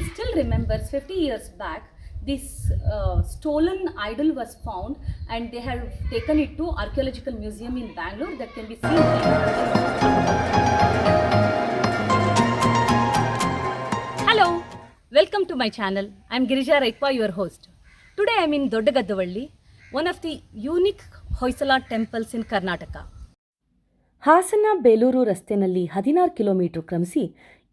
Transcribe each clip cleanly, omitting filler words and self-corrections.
still remembers 50 years back this stolen idol was found, and they have taken it to archaeological museum in Bangalore that can be seen here. Hello, welcome to my channel. I am Girija Raikwa, your host. Today I am in Doddagaddavali, one of the unique Hoysala temples in Karnataka. Hassan Belur ರಸ್ತೆಯಲ್ಲಿ 16 kilometre ಕ್ರಮಿಸಿ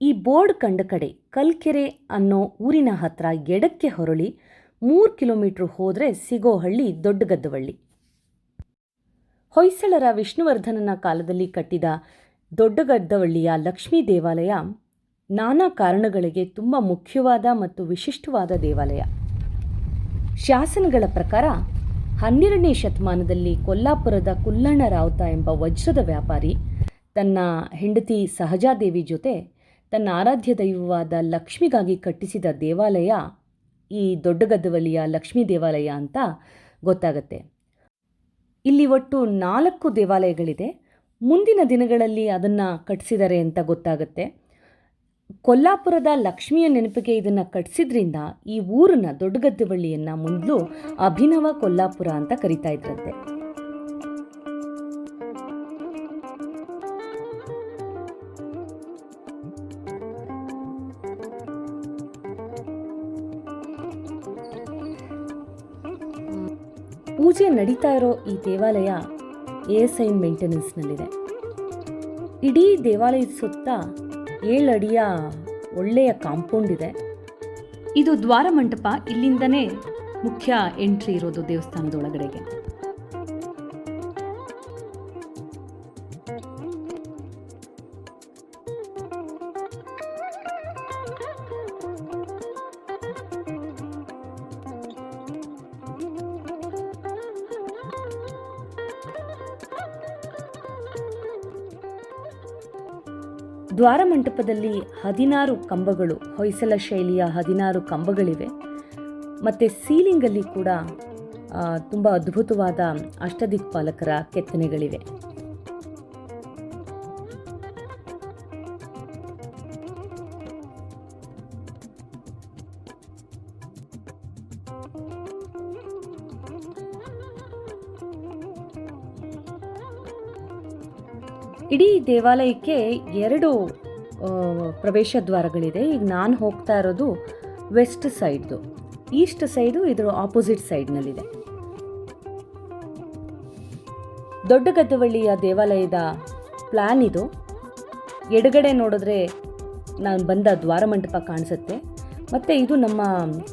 ಈ board ಕಂಡ ಕಡೆ ಕಲ್ಕೆರೆ ಅನ್ನೋ ಊರಿನ ಹತ್ರ ಎಡಕ್ಕೆ ಹೊರಳಿ 3 kilometre ಹೋದರೆ ಸಿಗೋ ಹಳ್ಳಿ ದೊಡ್ಡಗದ್ದವಳ್ಳಿ. ಹೊಯ್ಸಳರ ವಿಷ್ಣುವರ್ಧನನ ಕಾಲದಲ್ಲಿ ಕಟ್ಟಿದ ದೊಡ್ಡಗದ್ದವಳ್ಳಿಯ ಲಕ್ಷ್ಮೀ ದೇವಾಲಯ ನಾನಾ ಕಾರಣಗಳಿಗೆ ತುಂಬ ಮುಖ್ಯವಾದ ಮತ್ತು ವಿಶಿಷ್ಟವಾದ ದೇವಾಲಯ. ಶಾಸನಗಳ ಪ್ರಕಾರ 12ನೇ ಶತಮಾನದಲ್ಲಿ ಕೊಲ್ಲಾಪುರದ ಕುಲ್ಲಣ್ಣ ರಾವುತ ಎಂಬ ವಜ್ರದ ವ್ಯಾಪಾರಿ ತನ್ನ ಹೆಂಡತಿ ಸಹಜಾದೇವಿ ಜೊತೆ ತನ್ನ ಆರಾಧ್ಯ ದೈವವಾದ ಲಕ್ಷ್ಮಿಗಾಗಿ ಕಟ್ಟಿಸಿದ ದೇವಾಲಯ ಈ ದೊಡ್ಡಗದ್ದವಳ್ಳಿಯ ಲಕ್ಷ್ಮೀ ದೇವಾಲಯ ಅಂತ ಗೊತ್ತಾಗತ್ತೆ. ಇಲ್ಲಿ ಒಟ್ಟು 4 ದೇವಾಲಯಗಳಿದೆ. ಮುಂದಿನ ದಿನಗಳಲ್ಲಿ ಅದನ್ನು ಕಟ್ಟಿಸಿದ್ದಾರೆ ಅಂತ ಗೊತ್ತಾಗತ್ತೆ. ಕೊಲ್ಲಾಪುರದ ಲಕ್ಷ್ಮಿಯ ನೆನಪಿಗೆ ಇದನ್ನು ಕಟ್ಟಿಸಿದ್ರಿಂದ ಈ ಊರನ್ನ ದೊಡ್ಡಗದ್ದವಳ್ಳಿಯನ್ನು ಮೊದಲು ಅಭಿನವ ಕೊಲ್ಲಾಪುರ ಅಂತ ಕರೀತಾ ಇದ್ರಂತೆ. ಪೂಜೆ ನಡೀತಾ ಇರೋ ಈ ದೇವಾಲಯ ASI ಮೇಂಟೆನೆನ್ಸ್ನಲ್ಲಿದೆ. ಇಡೀ ದೇವಾಲಯದ ಸುತ್ತ 7 ಅಡಿಯ ಒಳ್ಳೆಯ ಕಾಂಪೌಂಡ್ ಇದೆ. ಇದು ದ್ವಾರ ಮಂಟಪ. ಇಲ್ಲಿಂದನೇ ಮುಖ್ಯ ಎಂಟ್ರಿ ಇರೋದು ದೇವಸ್ಥಾನದೊಳಗಡೆಗೆ. ದ್ವಾರ ಮಂಟಪದಲ್ಲಿ 16 ಕಂಬಗಳು, ಹೊಯ್ಸಳ ಶೈಲಿಯ 16 ಕಂಬಗಳಿವೆ. ಮತ್ತು ಸೀಲಿಂಗಲ್ಲಿ ಕೂಡ ತುಂಬ ಅದ್ಭುತವಾದ ಅಷ್ಟದಿಕ್ಪಾಲಕರ ಕೆತ್ತನೆಗಳಿವೆ. ಇಡೀ ದೇವಾಲಯಕ್ಕೆ 2 ಪ್ರವೇಶ ದ್ವಾರಗಳಿದೆ. ಈಗ ನಾನು ಹೋಗ್ತಾ ಇರೋದು ವೆಸ್ಟ್ ಸೈಡ್ದು. ಈಸ್ಟ್ ಸೈಡು ಇದರ ಆಪೋಸಿಟ್ ಸೈಡ್ನಲ್ಲಿದೆ. ದೊಡ್ಡಗದ್ದವಳ್ಳಿಯ ದೇವಾಲಯದ ಪ್ಲ್ಯಾನ್ ಇದು. ಎಡಗಡೆ ನೋಡಿದ್ರೆ ನಾನು ಬಂದ ದ್ವಾರ ಮಂಟಪ ಕಾಣಿಸುತ್ತೆ. ಮತ್ತು ಇದು ನಮ್ಮ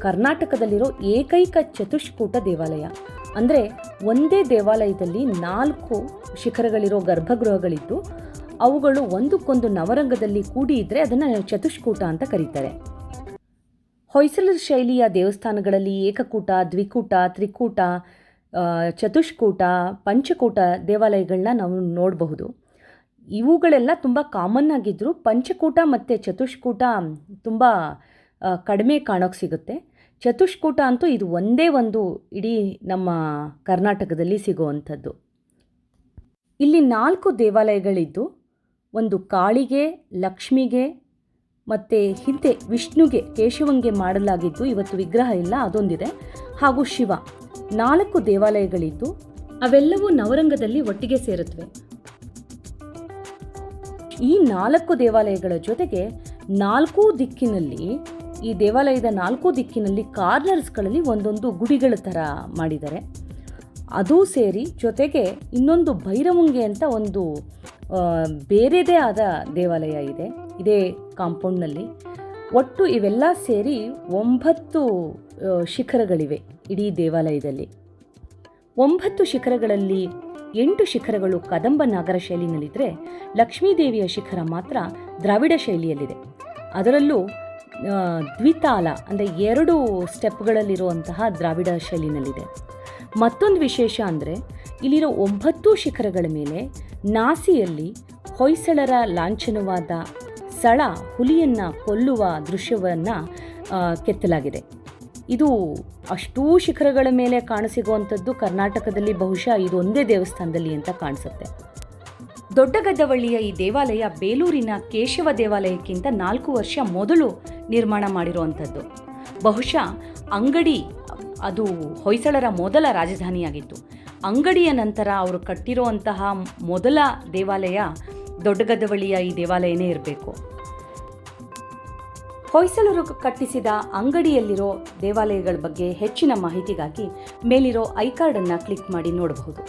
ಕರ್ನಾಟಕದಲ್ಲಿರೋ ಏಕೈಕ ಚತುಷ್ಕೂಟ ದೇವಾಲಯ. ಅಂದರೆ ಒಂದೇ ದೇವಾಲಯದಲ್ಲಿ 4 ಶಿಖರಗಳಿರೋ ಗರ್ಭಗೃಹಗಳಿದ್ದು ಅವುಗಳು ಒಂದಕ್ಕೊಂದು ನವರಂಗದಲ್ಲಿ ಕೂಡಿ ಇದ್ದರೆ ಅದನ್ನು ಚತುಷ್ಕೂಟ ಅಂತ ಕರೀತಾರೆ. ಹೊಯ್ಸಳರ ಶೈಲಿಯ ದೇವಸ್ಥಾನಗಳಲ್ಲಿ ಏಕಕೂಟ, ದ್ವಿಕೂಟ, ತ್ರಿಕೂಟ, ಚತುಷ್ಕೂಟ, ಪಂಚಕೂಟ ದೇವಾಲಯಗಳನ್ನ ನಾವು ನೋಡಬಹುದು. ಇವುಗಳೆಲ್ಲ ತುಂಬ ಕಾಮನ್ ಆಗಿದ್ದರೂ ಪಂಚಕೂಟ ಮತ್ತು ಚತುಷ್ಕೂಟ ತುಂಬ ಕಡಿಮೆ ಕಾಣೋಕ್ಕೆ ಸಿಗುತ್ತೆ. ಚತುಷ್ಕೂಟ ಅಂತೂ ಇದು ಒಂದೇ ಒಂದು ಇಡೀ ನಮ್ಮ ಕರ್ನಾಟಕದಲ್ಲಿ ಸಿಗುವಂಥದ್ದು. ಇಲ್ಲಿ 4 ದೇವಾಲಯಗಳಿದ್ದು, ಒಂದು ಕಾಳಿಗೆ, ಲಕ್ಷ್ಮಿಗೆ ಮತ್ತು ಹಿಂದೆ ವಿಷ್ಣುಗೆ, ಕೇಶವಂಗೆ ಮಾಡಲಾಗಿದ್ದು, ಇವತ್ತು ವಿಗ್ರಹ ಇಲ್ಲ, ಅದೊಂದಿದೆ, ಹಾಗೂ ಶಿವ. 4 ದೇವಾಲಯಗಳಿದ್ದು ಅವೆಲ್ಲವೂ ನವರಂಗದಲ್ಲಿ ಒಟ್ಟಿಗೆ ಸೇರುತ್ತವೆ. ಈ 4 ದೇವಾಲಯಗಳ ಜೊತೆಗೆ 4 ದಿಕ್ಕಿನಲ್ಲಿ, ಈ ದೇವಾಲಯದ 4 ದಿಕ್ಕಿನಲ್ಲಿ ಕಾರ್ನರ್ಸ್ಗಳಲ್ಲಿ ಒಂದೊಂದು ಗುಡಿಗಳ ಥರ ಮಾಡಿದ್ದಾರೆ. ಅದೂ ಸೇರಿ ಜೊತೆಗೆ ಇನ್ನೊಂದು ಭೈರವಂಗೆ ಅಂತ ಒಂದು ಬೇರೆದೇ ಆದ ದೇವಾಲಯ ಇದೆ ಇದೇ ಕಾಂಪೌಂಡ್ನಲ್ಲಿ. ಒಟ್ಟು ಇವೆಲ್ಲ ಸೇರಿ 9 ಶಿಖರಗಳಿವೆ ಇಡೀ ದೇವಾಲಯದಲ್ಲಿ. 9 ಶಿಖರಗಳಲ್ಲಿ 8 ಶಿಖರಗಳು ಕದಂಬ ನಾಗರ ಶೈಲಿನಲ್ಲಿದ್ದರೆ ಲಕ್ಷ್ಮೀದೇವಿಯ ಶಿಖರ ಮಾತ್ರ ದ್ರಾವಿಡ ಶೈಲಿಯಲ್ಲಿದೆ. ಅದರಲ್ಲೂ ದ್ವಿತಾಲ ಅಂದರೆ 2 ಸ್ಟೆಪ್ಗಳಲ್ಲಿರುವಂತಹ ದ್ರಾವಿಡ ಶೈಲಿನಲ್ಲಿದೆ. ಮತ್ತೊಂದು ವಿಶೇಷ ಅಂದರೆ ಇಲ್ಲಿರೋ 9 ಶಿಖರಗಳ ಮೇಲೆ ನಾಸಿಯಲ್ಲಿ ಹೊಯ್ಸಳರ ಲಾಂಛನವಾದ ಸಳ ಹುಲಿಯನ್ನು ಕೊಲ್ಲುವ ದೃಶ್ಯವನ್ನು ಕೆತ್ತಲಾಗಿದೆ. ಇದು ಅಷ್ಟೂ ಶಿಖರಗಳ ಮೇಲೆ ಕಾಣಸಿಗುವಂಥದ್ದು ಕರ್ನಾಟಕದಲ್ಲಿ ಬಹುಶಃ ಇದೊಂದೇ ದೇವಸ್ಥಾನದಲ್ಲಿ ಅಂತ ಕಾಣಿಸುತ್ತೆ. ದೊಡ್ಡಗದ್ದವಳ್ಳಿಯ ಈ ದೇವಾಲಯ ಬೇಲೂರಿನ ಕೇಶವ ದೇವಾಲಯಕ್ಕಿಂತ 4 ವರ್ಷ ಮೊದಲು ನಿರ್ಮಾಣ ಮಾಡಿರುವಂಥದ್ದು. ಬಹುಶಃ ಅಂಗಡಿ ಅದು ಹೊಯ್ಸಳರ ಮೊದಲ ರಾಜಧಾನಿಯಾಗಿತ್ತು. ಅಂಗಡಿಯ ನಂತರ ಅವರು ಕಟ್ಟಿರುವಂತಹ ಮೊದಲ ದೇವಾಲಯ ದೊಡ್ಡಗದ್ದವಳ್ಳಿಯ ಈ ದೇವಾಲಯನೇ ಇರಬೇಕು. ಹೊಯ್ಸಳರು ಕಟ್ಟಿಸಿದ ಅಂಗಡಿಯಲ್ಲಿರೋ ದೇವಾಲಯಗಳ ಬಗ್ಗೆ ಹೆಚ್ಚಿನ ಮಾಹಿತಿಗಾಗಿ ಮೇಲಿರೋ ಐ ಕಾರ್ಡನ್ನು ಕ್ಲಿಕ್ ಮಾಡಿ ನೋಡಬಹುದು.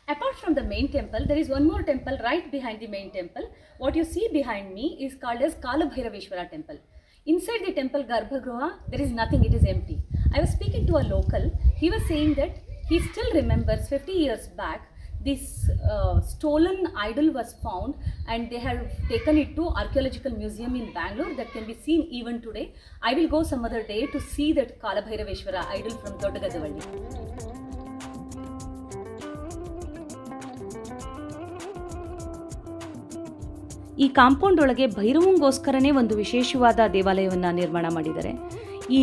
Apart from the main temple, there is one more temple right behind the main temple. What you see behind me is called as Kalabhairaveshwara temple. Inside the temple Garbhagriha, there is nothing, it is empty. I was speaking to a local. He was saying that he still remembers 50 years back this stolen idol was found and they have taken it to Archaeological Museum in Bangalore that can be seen even today. I will go some other day to see that Kalabhairaveshwara idol from Doddagaddavalli. ಈ compound ಒಳಗೆ ಭೈರವಂಗೋಸ್ಕರನೇ ಒಂದು ವಿಶೇಷವಾದ ದೇವಾಲಯವನ್ನು ನಿರ್ಮಾಣ ಮಾಡಿದ್ದಾರೆ. ಈ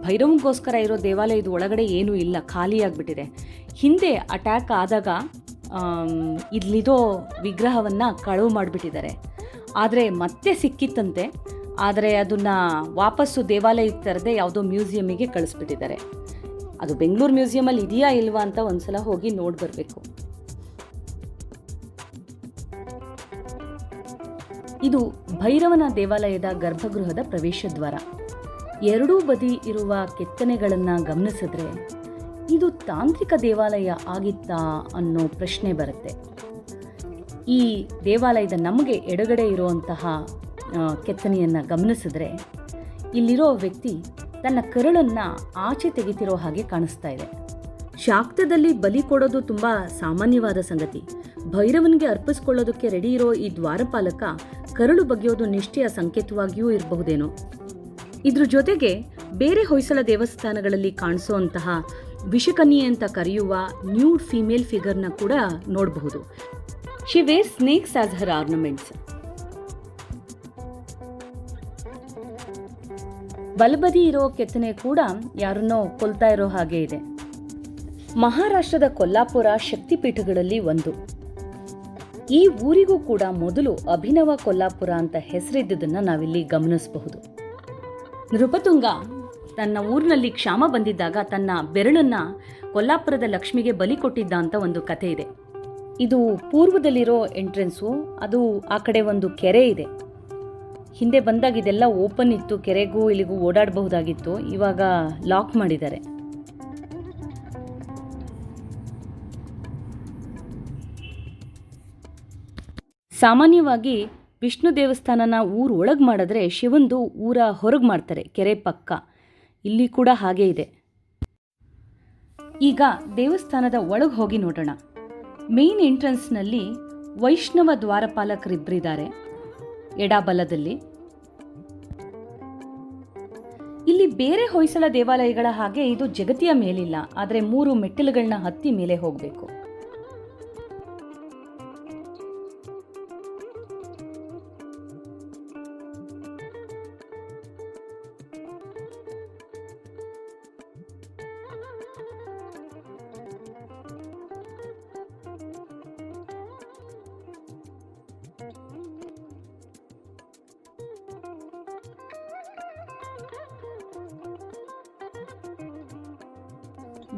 ಭೈರವಂಗೋಸ್ಕರ ಇರೋ ದೇವಾಲಯದ ಒಳಗಡೆ ಏನೂ ಇಲ್ಲ, ಖಾಲಿಯಾಗಿಬಿಟ್ಟಿದೆ. ಹಿಂದೆ ಅಟ್ಯಾಕ್ ಆದಾಗ ಇಲ್ಲಿರೋ ವಿಗ್ರಹವನ್ನು ಕಳವು ಮಾಡಿಬಿಟ್ಟಿದ್ದಾರೆ. ಆದರೆ ಮತ್ತೆ ಸಿಕ್ಕಿತ್ತಂತೆ, ಆದರೆ ಅದನ್ನು ವಾಪಸ್ಸು ದೇವಾಲಯಕ್ಕೆ ತರದೆ ಯಾವುದೋ ಮ್ಯೂಸಿಯಮಿಗೆ ಕಳಿಸ್ಬಿಟ್ಟಿದ್ದಾರೆ. ಅದು ಬೆಂಗಳೂರು ಮ್ಯೂಸಿಯಮಲ್ಲಿ ಇದೆಯಾ ಇಲ್ವಾ ಅಂತ ಒಂದ್ಸಲ ಹೋಗಿ ನೋಡಿ ಬರಬೇಕು. ಇದು ಭೈರವನ ದೇವಾಲಯದ ಗರ್ಭಗೃಹದ ಪ್ರವೇಶ ದ್ವಾರ. ಎರಡೂ ಬದಿ ಇರುವ ಕೆತ್ತನೆಗಳನ್ನು ಗಮನಿಸಿದ್ರೆ ಇದು ತಾಂತ್ರಿಕ ದೇವಾಲಯ ಆಗಿತ್ತಾ ಅನ್ನೋ ಪ್ರಶ್ನೆ ಬರುತ್ತೆ. ಈ ದೇವಾಲಯದ ನಮಗೆ ಎಡಗಡೆ ಇರುವಂತಹ ಕೆತ್ತನೆಯನ್ನು ಗಮನಿಸಿದ್ರೆ ಇಲ್ಲಿರೋ ವ್ಯಕ್ತಿ ತನ್ನ ಕರುಳನ್ನು ಆಚೆ ತೆಗಿತಿರೋ ಹಾಗೆ ಕಾಣಿಸ್ತಾ ಇದೆ. ಶಾಕ್ತದಲ್ಲಿ ಬಲಿ ಕೊಡೋದು ತುಂಬ ಸಾಮಾನ್ಯವಾದ ಸಂಗತಿ. ಭೈರವನಿಗೆ ಅರ್ಪಿಸ್ಕೊಳ್ಳೋದಕ್ಕೆ ರೆಡಿ ಇರೋ ಈ ದ್ವಾರಪಾಲಕ ಕರುಳು ಬಗೆಯೋದು ನಿಷ್ಠೆಯ ಸಂಕೇತವಾಗಿಯೂ ಇರಬಹುದೇನೋ. ಇದ್ರ ಜೊತೆಗೆ ಬೇರೆ ಹೊಯ್ಸಳ ದೇವಸ್ಥಾನಗಳಲ್ಲಿ ಕಾಣಿಸುವಂತಹ ವಿಷಕನ್ಯೆ ಅಂತ ಕರೆಯುವ ನ್ಯೂಡ್ ಫೀಮೇಲ್ ಫಿಗರ್ನ ಕೂಡ ನೋಡಬಹುದು. She wears snakes as her ornaments. ಬಲಬದಿ ಇರೋ ಕೆತ್ತನೆ ಕೂಡ ಯಾರನ್ನೋ ಕೊಲ್ತಾ ಇರೋ ಹಾಗೆ ಇದೆ. ಮಹಾರಾಷ್ಟ್ರದ ಕೊಲ್ಲಾಪುರ ಶಕ್ತಿಪೀಠಗಳಲ್ಲಿ ಒಂದು. ಈ ಊರಿಗೂ ಕೂಡ ಮೊದಲು ಅಭಿನವ ಕೊಲ್ಲಾಪುರ ಅಂತ ಹೆಸರಿದ್ದುದನ್ನು ನಾವಿಲ್ಲಿ ಗಮನಿಸಬಹುದು. ನೃಪತುಂಗ ತನ್ನ ಊರಿನಲ್ಲಿ ಕ್ಷಾಮ ಬಂದಿದ್ದಾಗ ತನ್ನ ಬೆರಳನ್ನು ಕೊಲ್ಲಾಪುರದ ಲಕ್ಷ್ಮಿಗೆ ಬಲಿ ಕೊಟ್ಟಿದ್ದ ಅಂತ ಒಂದು ಕಥೆ ಇದೆ. ಇದು ಪೂರ್ವದಲ್ಲಿರೋ ಎಂಟ್ರೆನ್ಸು. ಅದು ಆ ಕಡೆ ಒಂದು ಕೆರೆ ಇದೆ. ಹಿಂದೆ ಬಂದಾಗ ಇದೆಲ್ಲ ಓಪನ್ ಇತ್ತು, ಕೆರೆಗೂ ಇಲ್ಲಿಗೂ ಓಡಾಡಬಹುದಾಗಿತ್ತು. ಇವಾಗ ಲಾಕ್ ಮಾಡಿದ್ದಾರೆ. ಸಾಮಾನ್ಯವಾಗಿ ವಿಷ್ಣು ದೇವಸ್ಥಾನನ ಊರೊಳಗೆ ಮಾಡಿದ್ರೆ ಶಿವಂದು ಊರ ಹೊರಗೆ ಮಾಡ್ತಾರೆ, ಕೆರೆ ಪಕ್ಕ. ಇಲ್ಲಿ ಕೂಡ ಹಾಗೆ ಇದೆ. ಈಗ ದೇವಸ್ಥಾನದ ಒಳಗೆ ಹೋಗಿ ನೋಡೋಣ. ಮೇನ್ ಎಂಟ್ರೆನ್ಸ್ನಲ್ಲಿ ವೈಷ್ಣವ ದ್ವಾರಪಾಲಕರಿಬ್ಬರಿದ್ದಾರೆ ಎಡಬಲದಲ್ಲಿ. ಇಲ್ಲಿ ಬೇರೆ ಹೊಯ್ಸಳ ದೇವಾಲಯಗಳ ಹಾಗೆ ಇದು ಜಗತಿಯ ಮೇಲಿಲ್ಲ, ಆದರೆ 3 ಮೆಟ್ಟಿಲುಗಳನ್ನ ಹತ್ತಿ ಮೇಲೆ ಹೋಗಬೇಕು.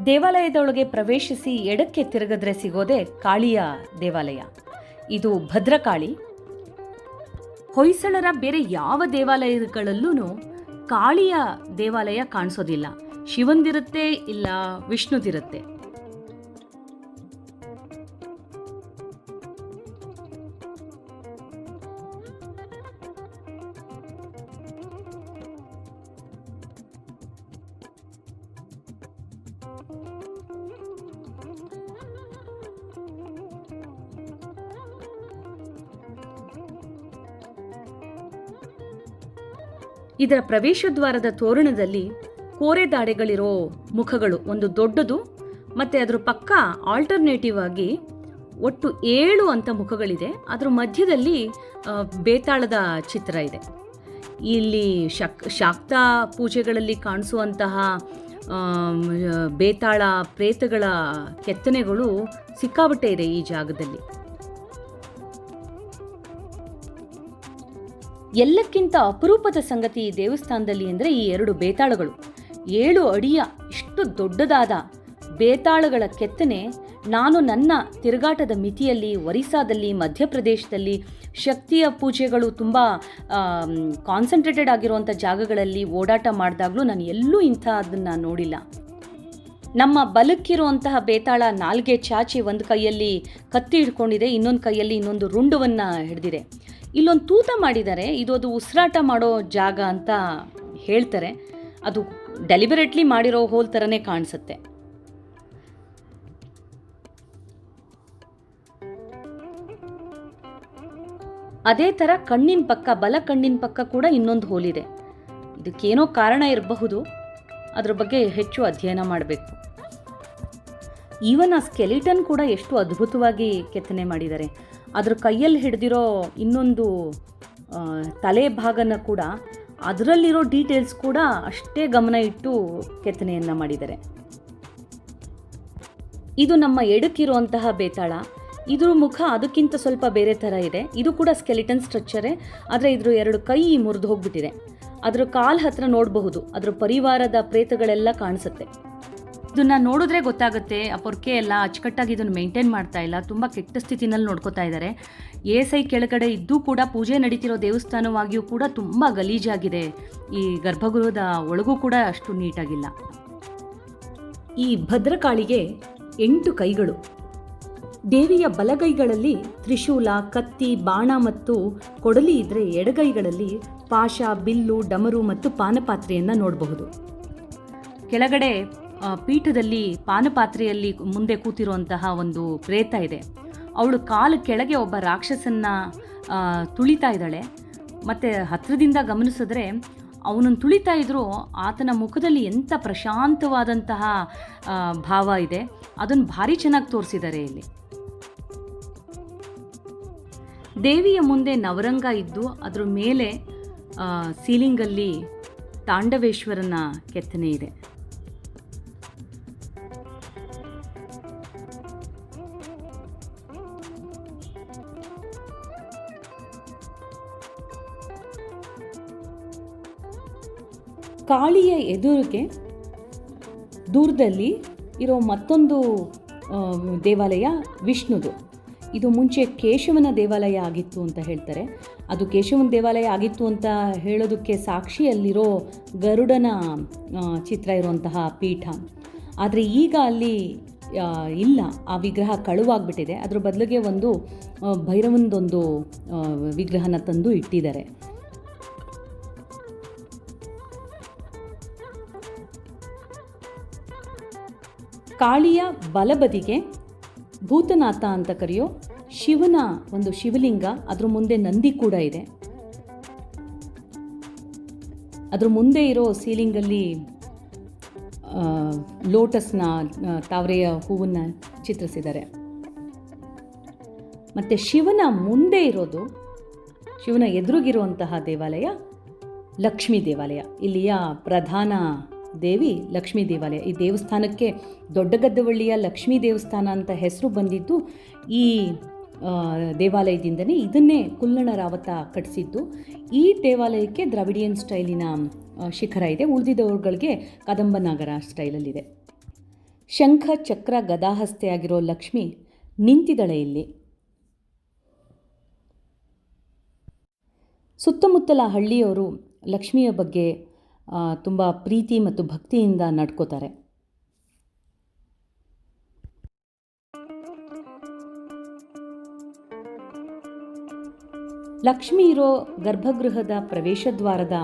ದೇವಾಲಯದೊಳಗೆ ಪ್ರವೇಶಿಸಿ ಎಡಕ್ಕೆ ತಿರುಗಿದ್ರೆ ಸಿಗೋದೆ ಕಾಳಿಯ ದೇವಾಲಯ. ಇದು ಭದ್ರಕಾಳಿ. ಹೊಯ್ಸಳರ ಬೇರೆ ಯಾವ ದೇವಾಲಯಗಳಲ್ಲೂ ಕಾಳಿಯ ದೇವಾಲಯ ಕಾಣಿಸೋದಿಲ್ಲ. ಶಿವಂದಿರುತ್ತೆ, ಇಲ್ಲ ವಿಷ್ಣುದಿರುತ್ತೆ. ಇದರ ಪ್ರವೇಶದ್ವಾರದ ತೋರಣದಲ್ಲಿ ಕೋರೆದಾಡೆಗಳಿರೋ ಮುಖಗಳು, ಒಂದು ದೊಡ್ಡದು ಮತ್ತು ಅದರ ಪಕ್ಕ ಆಲ್ಟರ್ನೇಟಿವ್ ಆಗಿ ಒಟ್ಟು 7 ಅಂತ ಮುಖಗಳಿದೆ. ಅದರ ಮಧ್ಯದಲ್ಲಿ ಬೇತಾಳದ ಚಿತ್ರ ಇದೆ. ಇಲ್ಲಿ ಶಾಕ್ತ ಪೂಜೆಗಳಲ್ಲಿ ಕಾಣಿಸುವಂತಹ ಬೇತಾಳ ಪ್ರೇತಗಳ ಕೆತ್ತನೆಗಳು ಸಿಕ್ಕಾಬಟ್ಟೆ ಇದೆ ಈ ಜಾಗದಲ್ಲಿ. ಎಲ್ಲಕ್ಕಿಂತ ಅಪರೂಪದ ಸಂಗತಿ ಈ ದೇವಸ್ಥಾನದಲ್ಲಿ ಅಂದರೆ ಈ 2 ಬೇತಾಳಗಳು. 7 ಅಡಿಯ ಇಷ್ಟು ದೊಡ್ಡದಾದ ಬೇತಾಳಗಳ ಕೆತ್ತನೆ ನಾನು ನನ್ನ ತಿರುಗಾಟದ ಮಿತಿಯಲ್ಲಿ ಒರಿಸ್ಸಾದಲ್ಲಿ, ಮಧ್ಯಪ್ರದೇಶದಲ್ಲಿ ಶಕ್ತಿಯ ಪೂಜೆಗಳು ತುಂಬ ಕಾನ್ಸಂಟ್ರೇಟೆಡ್ ಆಗಿರುವಂಥ ಜಾಗಗಳಲ್ಲಿ ಓಡಾಟ ಮಾಡಿದಾಗಲೂ ನಾನು ಎಲ್ಲೂ ಇಂಥದ್ದನ್ನು ನೋಡಿಲ್ಲ. ನಮ್ಮ ಬಲಕ್ಕಿರುವಂತಹ ಬೇತಾಳ ನಾಲ್ಗೆ ಚಾಚಿ ಒಂದು ಕೈಯಲ್ಲಿ ಕತ್ತಿ ಹಿಡ್ಕೊಂಡಿದೆ, ಇನ್ನೊಂದು ಕೈಯಲ್ಲಿ ಇನ್ನೊಂದು ರುಂಡವನ್ನು ಹಿಡಿದಿದೆ. ಇಲ್ಲೊಂದು ತೂತ ಮಾಡಿದ್ದಾರೆ, ಅದು ಉಸಿರಾಟ ಮಾಡೋ ಜಾಗ ಅಂತ ಹೇಳ್ತಾರೆ. ಅದು ಡೆಲಿಬರೇಟ್ಲಿ ಮಾಡಿರೋ ಹೋಲ್ ಥರನೇ ಕಾಣಿಸುತ್ತೆ. ಅದೇ ಥರ ಕಣ್ಣಿನ ಪಕ್ಕ, ಬಲ ಕಣ್ಣಿನ ಪಕ್ಕ ಕೂಡ ಇನ್ನೊಂದು ಹೋಲಿದೆ. ಇದಕ್ಕೇನೋ ಕಾರಣ ಇರಬಹುದು, ಅದ್ರ ಬಗ್ಗೆ ಹೆಚ್ಚು ಅಧ್ಯಯನ ಮಾಡಬೇಕು. ಈವನ್ ಆ ಸ್ಕೆಲಿಟನ್ ಕೂಡ ಎಷ್ಟು ಅದ್ಭುತವಾಗಿ ಕೆತ್ತನೆ ಮಾಡಿದ್ದಾರೆ. ಅದ್ರ ಕೈಯಲ್ಲಿ ಹಿಡಿದಿರೋ ಇನ್ನೊಂದು ತಲೆ ಭಾಗನ ಕೂಡ, ಅದರಲ್ಲಿರೋ ಡೀಟೇಲ್ಸ್ ಕೂಡ ಅಷ್ಟೇ ಗಮನ ಇಟ್ಟು ಕೆತ್ತನೆಯನ್ನು ಮಾಡಿದ್ದಾರೆ. ಇದು ನಮ್ಮ ಎಡಕ್ಕಿರುವಂತಹ ಬೇತಾಳ. ಇದ್ರ ಮುಖ ಅದಕ್ಕಿಂತ ಸ್ವಲ್ಪ ಬೇರೆ ಥರ ಇದೆ. ಇದು ಕೂಡ ಸ್ಕೆಲಿಟನ್ ಸ್ಟ್ರಕ್ಚರೇ, ಆದರೆ ಇದ್ರ 2 ಕೈ ಮುರಿದು ಹೋಗ್ಬಿಟ್ಟಿದೆ. ಅದ್ರ ಕಾಲು ಹತ್ರ ನೋಡಬಹುದು, ಅದ್ರ ಪರಿವಾರದ ಪ್ರೇತಗಳೆಲ್ಲ ಕಾಣಿಸುತ್ತೆ. ಇದನ್ನು ನೋಡಿದ್ರೆ ಗೊತ್ತಾಗುತ್ತೆ ಆ ಪೊರ್ಕೆ ಎಲ್ಲ ಅಚ್ಚುಕಟ್ಟಾಗಿ ಇದನ್ನು ಮೇಂಟೈನ್ ಮಾಡ್ತಾ ಇಲ್ಲ, ತುಂಬ ಕೆಟ್ಟ ಸ್ಥಿತಿನಲ್ಲಿ ನೋಡ್ಕೋತಾ ಇದ್ದಾರೆ. ಏಸೈ ಕೆಳಗಡೆ ಇದ್ದೂ ಕೂಡ ಪೂಜೆ ನಡೀತಿರೋ ದೇವಸ್ಥಾನವಾಗಿಯೂ ಕೂಡ ತುಂಬ ಗಲೀಜಾಗಿದೆ. ಈ ಗರ್ಭಗೃಹದ ಒಳಗೂ ಕೂಡ ಅಷ್ಟು ನೀಟಾಗಿಲ್ಲ. ಈ ಭದ್ರಕಾಳಿಗೆ 8 ಕೈಗಳು. ದೇವಿಯ ಬಲಗೈಗಳಲ್ಲಿ ತ್ರಿಶೂಲ, ಕತ್ತಿ, ಬಾಣ ಮತ್ತು ಕೊಡಲಿ ಇದ್ದರೆ ಎಡಗೈಗಳಲ್ಲಿ ಪಾಶ, ಬಿಲ್ಲು, ಡಮರು ಮತ್ತು ಪಾನಪಾತ್ರೆಯನ್ನು ನೋಡಬಹುದು. ಕೆಳಗಡೆ ಪೀಠದಲ್ಲಿ ಪಾನಪಾತ್ರೆಯಲ್ಲಿ ಮುಂದೆ ಕೂತಿರುವಂತಹ ಒಂದು ಪ್ರೇತ ಇದೆ. ಅವಳು ಕಾಲು ಕೆಳಗೆ ಒಬ್ಬ ರಾಕ್ಷಸನ್ನ ತುಳಿತಾ ಇದ್ದಾಳೆ. ಮತ್ತು ಹತ್ತಿರದಿಂದ ಗಮನಿಸಿದ್ರೆ ಅವನನ್ನು ತುಳಿತಾ ಇದ್ದರೂ ಆತನ ಮುಖದಲ್ಲಿ ಎಂಥ ಪ್ರಶಾಂತವಾದಂತಹ ಭಾವ ಇದೆ. ಅದನ್ನು ಭಾರಿ ಚೆನ್ನಾಗಿ ತೋರಿಸಿದ್ದಾರೆ ಇಲ್ಲಿ. ದೇವಿಯ ಮುಂದೆ ನವರಂಗ ಇದ್ದು ಅದರ ಮೇಲೆ ಸೀಲಿಂಗಲ್ಲಿ ತಾಂಡವೇಶ್ವರನ ಕೆತ್ತನೆ ಇದೆ. ಕಾಳಿಯ ಎದುರಿಗೆ ದೂರದಲ್ಲಿ ಇರೋ ಮತ್ತೊಂದು ದೇವಾಲಯ ವಿಷ್ಣುದು. ಇದು ಮುಂಚೆ ಕೇಶವನ ದೇವಾಲಯ ಆಗಿತ್ತು ಅಂತ ಹೇಳ್ತಾರೆ. ಅದು ಕೇಶವನ ದೇವಾಲಯ ಆಗಿತ್ತು ಅಂತ ಹೇಳೋದಕ್ಕೆ ಸಾಕ್ಷಿ ಅಲ್ಲಿರೋ ಗರುಡನ ಚಿತ್ರ ಇರುವಂತಹ ಪೀಠ. ಆದರೆ ಈಗ ಅಲ್ಲಿ ಇಲ್ಲ, ಆ ವಿಗ್ರಹ ಕಳುವಾಗ್ಬಿಟ್ಟಿದೆ. ಅದ್ರ ಬದಲಿಗೆ ಒಂದು ಭೈರವನದೊಂದು ವಿಗ್ರಹನ ತಂದು ಇಟ್ಟಿದ್ದಾರೆ. ಕಾಳಿಯ ಬಲಬದಿಗೆ ಭೂತನಾಥ ಅಂತ ಕರೆಯೋ ಶಿವನ ಒಂದು ಶಿವಲಿಂಗ, ಅದ್ರ ಮುಂದೆ ನಂದಿ ಕೂಡ ಇದೆ. ಅದ್ರ ಮುಂದೆ ಇರೋ ಸೀಲಿಂಗಲ್ಲಿ ಲೋಟಸ್ನ ತಾವರೆಯ ಹೂವನ್ನು ಚಿತ್ರಿಸಿದ್ದಾರೆ. ಮತ್ತು ಶಿವನ ಮುಂದೆ ಇರೋದು, ಶಿವನ ಎದುರುಗಿರುವಂತಹ ದೇವಾಲಯ ಲಕ್ಷ್ಮೀ ದೇವಾಲಯ. ಇಲ್ಲಿಯ ಪ್ರಧಾನ ದೇವಿ ಲಕ್ಷ್ಮೀ ದೇವಾಲಯ. ಈ ದೇವಸ್ಥಾನಕ್ಕೆ ದೊಡ್ಡಗದ್ದವಳ್ಳಿಯ ಲಕ್ಷ್ಮೀ ದೇವಸ್ಥಾನ ಅಂತ ಹೆಸರು ಬಂದಿದ್ದು ಈ ದೇವಾಲಯದಿಂದನೇ. ಇದನ್ನೇ ಕುಲ್ಲಣ ರಾವತ ಕಟ್ಟಿಸಿದ್ದು. ಈ ದೇವಾಲಯಕ್ಕೆ ದ್ರಾವಿಡಿಯನ್ ಸ್ಟೈಲಿನ ಶಿಖರ ಇದೆ, ಉಳಿದಿದ್ದವ್ರುಗಳಿಗೆ ಕದಂಬನಾಗರ ಸ್ಟೈಲಲ್ಲಿದೆ. ಶಂಖ ಚಕ್ರ ಗದಾಹಸ್ತೆಯಾಗಿರೋ ಲಕ್ಷ್ಮಿ ನಿಂತಿದ್ದಾಳೆ ಇಲ್ಲಿ. ಸುತ್ತಮುತ್ತಲ ಹಳ್ಳಿಯವರು ಲಕ್ಷ್ಮಿಯ ಬಗ್ಗೆ ತುಂಬ ಪ್ರೀತಿ ಮತ್ತು ಭಕ್ತಿಯಿಂದ ನಡ್ಕೋತಾರೆ. ಲಕ್ಷ್ಮಿ ಇರೋ ಗರ್ಭಗೃಹದ ಪ್ರವೇಶ ದ್ವಾರದ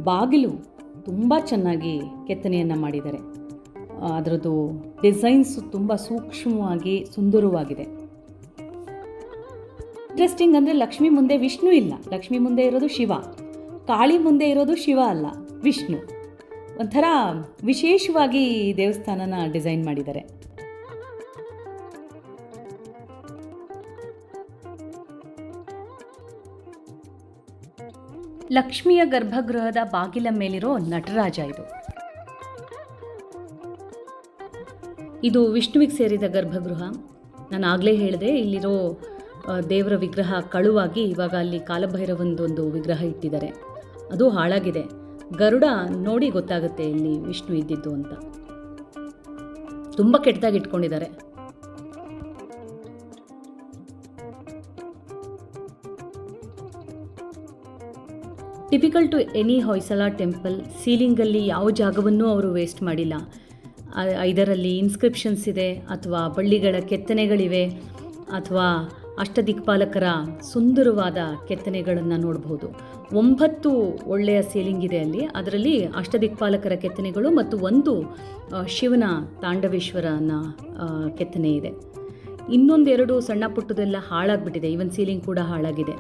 ಬಾಗಿಲು ತುಂಬ ಚೆನ್ನಾಗಿ ಕೆತ್ತನೆಯನ್ನು ಮಾಡಿದ್ದಾರೆ. ಅದರದ್ದು ಡಿಸೈನ್ಸ್ ತುಂಬ ಸೂಕ್ಷ್ಮವಾಗಿ ಸುಂದರವಾಗಿದೆ. ಇಂಟ್ರೆಸ್ಟಿಂಗ್ ಅಂದರೆ ಲಕ್ಷ್ಮಿ ಮುಂದೆ ವಿಷ್ಣು ಇಲ್ಲ, ಲಕ್ಷ್ಮಿ ಮುಂದೆ ಇರೋದು ಶಿವ. ಕಾಳಿ ಮುಂದೆ ಇರೋದು ಶಿವ ಅಲ್ಲ, ವಿಷ್ಣು. ಒಂಥರ ವಿಶೇಷವಾಗಿ ಈ ದೇವಸ್ಥಾನನ ಡಿಸೈನ್ ಮಾಡಿದ್ದಾರೆ. ಲಕ್ಷ್ಮಿಯ ಗರ್ಭಗೃಹದ ಬಾಗಿಲ ಮೇಲಿರೋ ನಟರಾಜ ಇದು. ಇದು ವಿಷ್ಣುವಿಗೆ ಸೇರಿದ ಗರ್ಭಗೃಹ. ನಾನು ಆಗಲೇ ಹೇಳಿದೆ, ಇಲ್ಲಿರೋ ದೇವರ ವಿಗ್ರಹ ಕಳುವಾಗಿ ಇವಾಗ ಅಲ್ಲಿ ಕಾಲಭೈರವಂದೊಂದು ವಿಗ್ರಹ ಇಟ್ಟಿದ್ದಾರೆ. ಅದು ಹಾಳಾಗಿದೆ. ಗರುಡ ನೋಡಿ ಗೊತ್ತಾಗುತ್ತೆ ಇಲ್ಲಿ ವಿಷ್ಣು ಇದ್ದಿದ್ದು ಅಂತ. ತುಂಬ ಕೆಟ್ಟದಾಗಿ ಇಟ್ಕೊಂಡಿದ್ದಾರೆ. Typical to any Hoysala temple. ಸೀಲಿಂಗಲ್ಲಿ ಯಾವ ಜಾಗವನ್ನೂ ಅವರು ವೇಸ್ಟ್ ಮಾಡಿಲ್ಲ. ಇದರಲ್ಲಿ ಇನ್ಸ್ಕ್ರಿಪ್ಷನ್ಸ್ ಇದೆ, ಅಥವಾ ಬಳ್ಳಿಗಳ ಕೆತ್ತನೆಗಳಿವೆ, ಅಥವಾ ಅಷ್ಟದಿಕ್ಪಾಲಕರ ಸುಂದರವಾದ ಕೆತ್ತನೆಗಳನ್ನು ನೋಡಬಹುದು. 9 ಒಳ್ಳೆಯ ಸೀಲಿಂಗ್ ಇದೆ ಅಲ್ಲಿ. ಅದರಲ್ಲಿ ಅಷ್ಟದಿಕ್ಪಾಲಕರ ಕೆತ್ತನೆಗಳು ಮತ್ತು ಒಂದು ಶಿವನ ತಾಂಡವೇಶ್ವರನ ಕೆತ್ತನೆ ಇದೆ. ಇನ್ನೊಂದೆರಡು ಸಣ್ಣ ಪುಟ್ಟದೆಲ್ಲ ಹಾಳಾಗ್ಬಿಟ್ಟಿದೆ. ಈವನ್ ಸೀಲಿಂಗ್ ಕೂಡ ಹಾಳಾಗಿದೆ.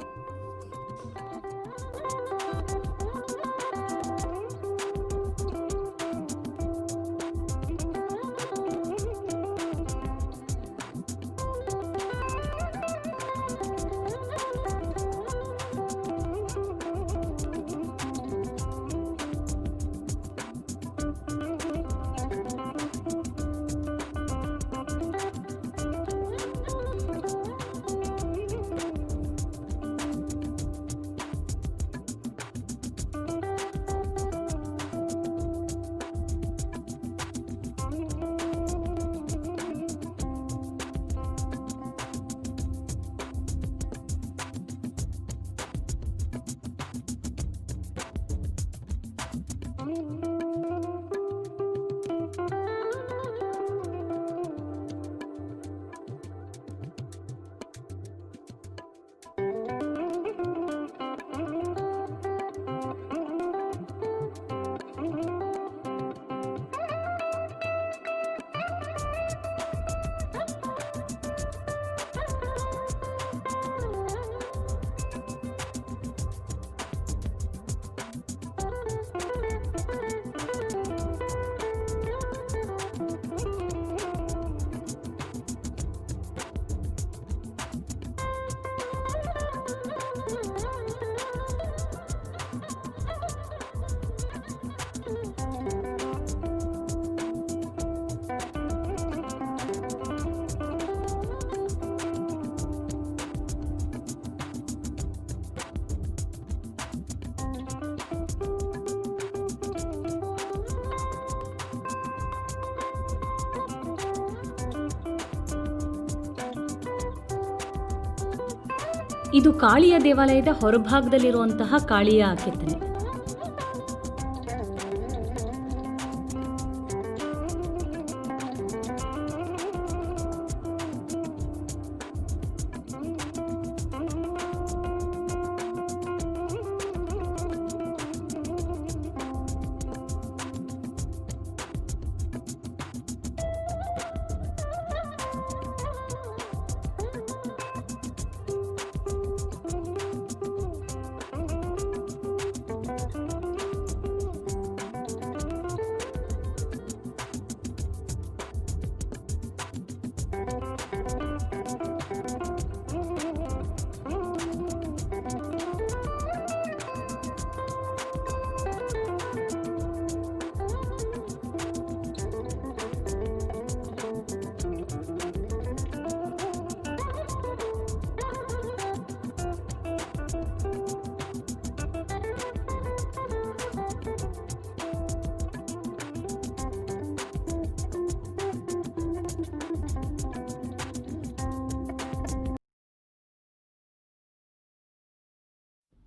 ಇದು ಕಾಳಿಯ ದೇವಾಲಯದ ಹೊರಭಾಗದಲ್ಲಿರುವಂತಹ ಕಾಳಿಯ ಕೆತ್ತನೆ.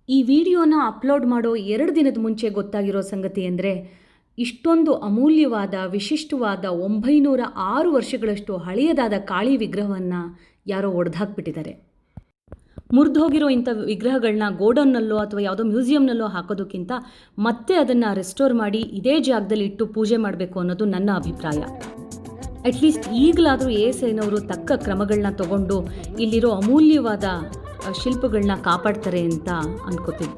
ಈ ವಿಡಿಯೋನ ಅಪ್ಲೋಡ್ ಮಾಡೋ 2 ದಿನದ ಮುಂಚೆ ಗೊತ್ತಾಗಿರೋ ಸಂಗತಿ ಅಂದರೆ, ಇಷ್ಟೊಂದು ಅಮೂಲ್ಯವಾದ, ವಿಶಿಷ್ಟವಾದ 906 ವರ್ಷಗಳಷ್ಟು ಹಳೆಯದಾದ ಕಾಳಿ ವಿಗ್ರಹವನ್ನು ಯಾರೋ ಒಡೆದಾಕ್ಬಿಟ್ಟಿದ್ದಾರೆ. ಮುರಿದೋಗಿರೋ ಇಂಥ ವಿಗ್ರಹಗಳನ್ನ ಗೋಡೌನ್ನಲ್ಲೋ ಅಥವಾ ಯಾವುದೋ ಮ್ಯೂಸಿಯಂನಲ್ಲೋ ಹಾಕೋದಕ್ಕಿಂತ ಮತ್ತೆ ಅದನ್ನು ರೆಸ್ಟೋರ್ ಮಾಡಿ ಇದೇ ಜಾಗದಲ್ಲಿ ಇಟ್ಟು ಪೂಜೆ ಮಾಡಬೇಕು ಅನ್ನೋದು ನನ್ನ ಅಭಿಪ್ರಾಯ. ಅಟ್ಲೀಸ್ಟ್ ಈಗಲಾದರೂ ASIನವರು ತಕ್ಕ ಕ್ರಮಗಳನ್ನ ತಗೊಂಡು ಇಲ್ಲಿರೋ ಅಮೂಲ್ಯವಾದ ಶಿಲ್ಪಗಳನ್ನ ಕಾಪಾಡ್ತಾರೆ ಅಂತ ಅನ್ಕೋತೀನಿ.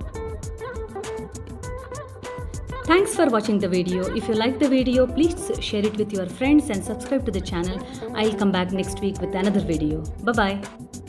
Thanks for watching the video. If you like the video, please share it with your friends and subscribe to the channel. I'll come back next week with another video. Bye-bye.